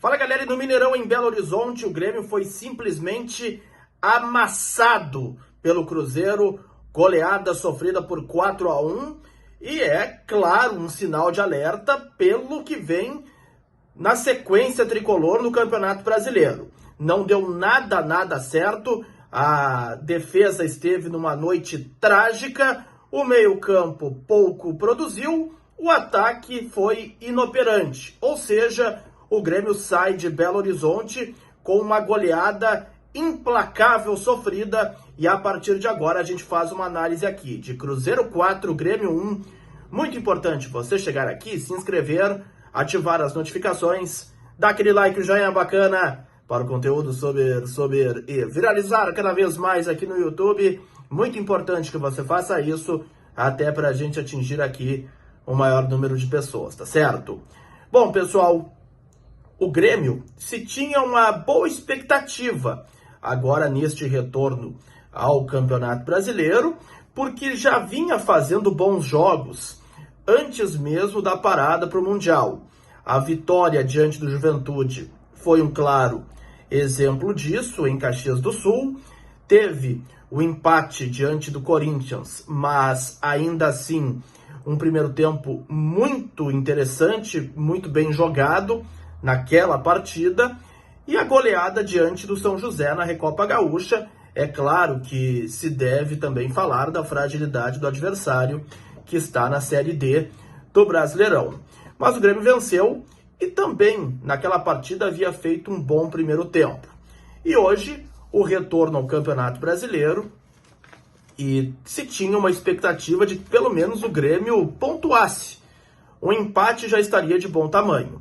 Fala galera, e no Mineirão em Belo Horizonte, o Grêmio foi simplesmente amassado pelo Cruzeiro, goleada sofrida por 4-1, e é claro um sinal de alerta pelo que vem na sequência tricolor no Campeonato Brasileiro. Não deu nada certo, a defesa esteve numa noite trágica, o meio-campo pouco produziu, o ataque foi inoperante, ou seja, o Grêmio sai de Belo Horizonte com uma goleada implacável sofrida, e a partir de agora a gente faz uma análise aqui de Cruzeiro 4, Grêmio 1. Muito importante você chegar aqui, se inscrever, ativar as notificações, dar aquele like, o joinha bacana para o conteúdo sobre e viralizar cada vez mais aqui no YouTube. Muito importante que você faça isso, até para a gente atingir aqui o maior número de pessoas, tá certo? Bom, pessoal, o Grêmio se tinha uma boa expectativa agora neste retorno ao Campeonato Brasileiro, porque já vinha fazendo bons jogos antes mesmo da parada para o Mundial. A vitória diante do Juventude foi um claro exemplo disso em Caxias do Sul. Teve o empate diante do Corinthians, mas ainda assim um primeiro tempo muito interessante, muito bem jogado naquela partida, e a goleada diante do São José na Recopa Gaúcha. É claro que se deve também falar da fragilidade do adversário que está na Série D do Brasileirão. Mas o Grêmio venceu e também naquela partida havia feito um bom primeiro tempo. E hoje o retorno ao Campeonato Brasileiro, e se tinha uma expectativa de que pelo menos o Grêmio pontuasse. Um empate já estaria de bom tamanho.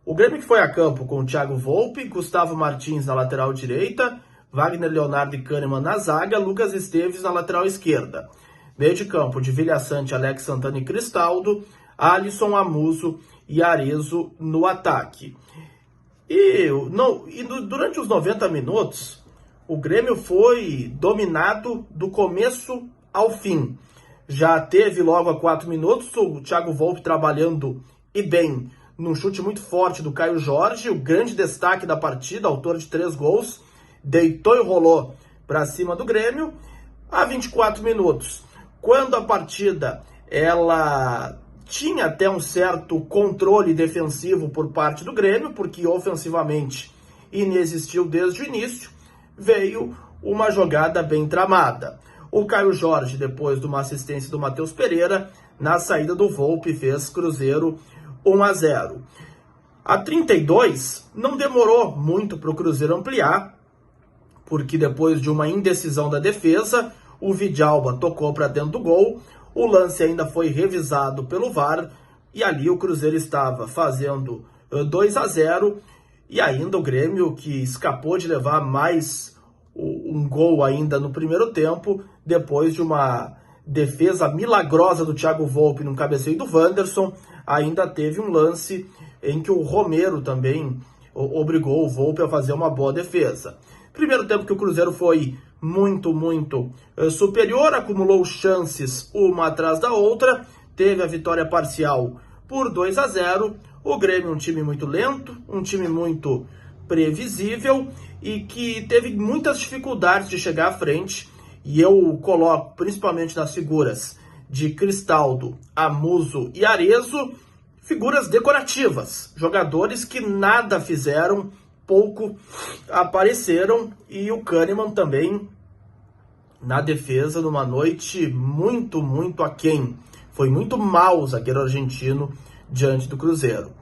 O Grêmio que foi a campo com o Thiago Volpi, Gustavo Martins na lateral direita, Wagner Leonardo e Kahneman na zaga, Lucas Esteves na lateral esquerda. Meio de campo de Vilhaçante, Alex Santana e Cristaldo, Alisson, Amuso e Arezzo no ataque. Durante os 90 minutos, o Grêmio foi dominado do começo ao fim. Já teve logo a 4 minutos o Thiago Volpi trabalhando e bem num chute muito forte do Caio Jorge, o grande destaque da partida, autor de 3 gols, deitou e rolou para cima do Grêmio. A 24 minutos, quando a partida ela tinha até um certo controle defensivo por parte do Grêmio, porque ofensivamente inexistiu desde o início, veio uma jogada bem tramada. O Caio Jorge, depois de uma assistência do Matheus Pereira, na saída do Volpi, fez Cruzeiro 1-0. A 32 não demorou muito para o Cruzeiro ampliar, porque depois de uma indecisão da defesa, o Vidalba tocou para dentro do gol, o lance ainda foi revisado pelo VAR, e ali o Cruzeiro estava fazendo 2-0, e ainda o Grêmio, que escapou de levar mais um gol ainda no primeiro tempo, depois de uma defesa milagrosa do Thiago Volpi no cabeceio do Wanderson, ainda teve um lance em que o Romero também obrigou o Volpi a fazer uma boa defesa. Primeiro tempo que o Cruzeiro foi muito superior, acumulou chances uma atrás da outra, teve a vitória parcial por 2-0. O Grêmio, um time muito lento, um time muito previsível e que teve muitas dificuldades de chegar à frente, e eu coloco principalmente nas figuras de Cristaldo, Amuso e Arezzo, figuras decorativas, jogadores que nada fizeram, pouco apareceram, e o Kahneman também na defesa numa noite muito aquém. Foi muito mal o zagueiro argentino diante do Cruzeiro.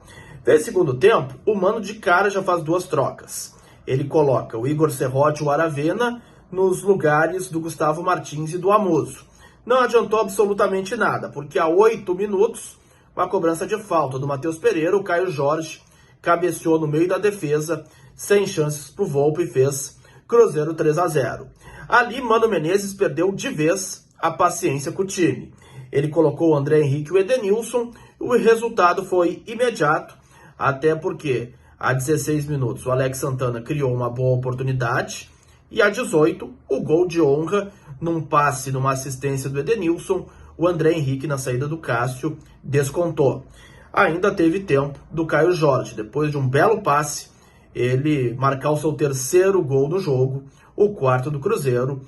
Nesse segundo tempo, o Mano de cara já faz 2 trocas. Ele coloca o Igor Serrote e o Aravena nos lugares do Gustavo Martins e do Amuso. Não adiantou absolutamente nada, porque a 8 minutos, uma cobrança de falta do Matheus Pereira, o Caio Jorge cabeceou no meio da defesa, sem chances para o Volpi, e fez Cruzeiro 3-0. Ali, Mano Menezes perdeu de vez a paciência com o time. Ele colocou o André Henrique e o Edenilson, e o resultado foi imediato, até porque a 16 minutos o Alex Santana criou uma boa oportunidade, e a 18 o gol de honra num passe, numa assistência do Edenilson, o André Henrique na saída do Cássio descontou. ainda teve tempo do Caio Jorge, depois de um belo passe, ele marcar o seu terceiro gol no jogo, o quarto do Cruzeiro.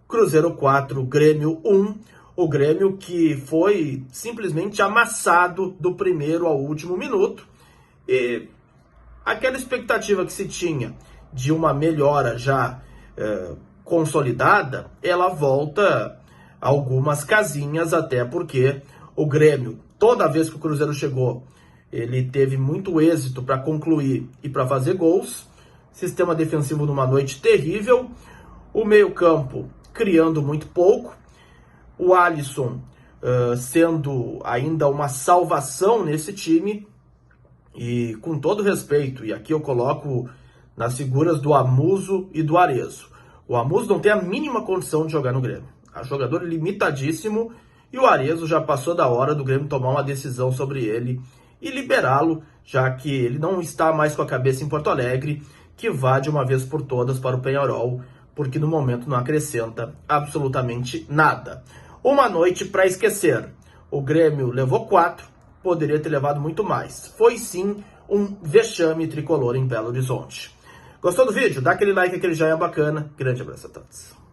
Cruzeiro 4, Grêmio 1. O Grêmio que foi simplesmente amassado do primeiro ao último minuto. E aquela expectativa que se tinha de uma melhora já consolidada, ela volta algumas casinhas, até porque o Grêmio, toda vez que o Cruzeiro chegou, ele teve muito êxito para concluir e para fazer gols. Sistema defensivo numa noite terrível. O meio-campo criando muito pouco. O Alisson sendo ainda uma salvação nesse time. E com todo respeito, e aqui eu coloco nas figuras do Amuso e do Arezzo. O Amuso não tem a mínima condição de jogar no Grêmio. É um jogador limitadíssimo e o Arezzo já passou da hora do Grêmio tomar uma decisão sobre ele e liberá-lo, já que ele não está mais com a cabeça em Porto Alegre, que vá de uma vez por todas para o Peñarol, porque no momento não acrescenta absolutamente nada. Uma noite para esquecer. O Grêmio levou 4, poderia ter levado muito mais. Foi sim um vexame tricolor em Belo Horizonte. Gostou do vídeo? Dá aquele like, aquele joinha bacana. Grande abraço a todos.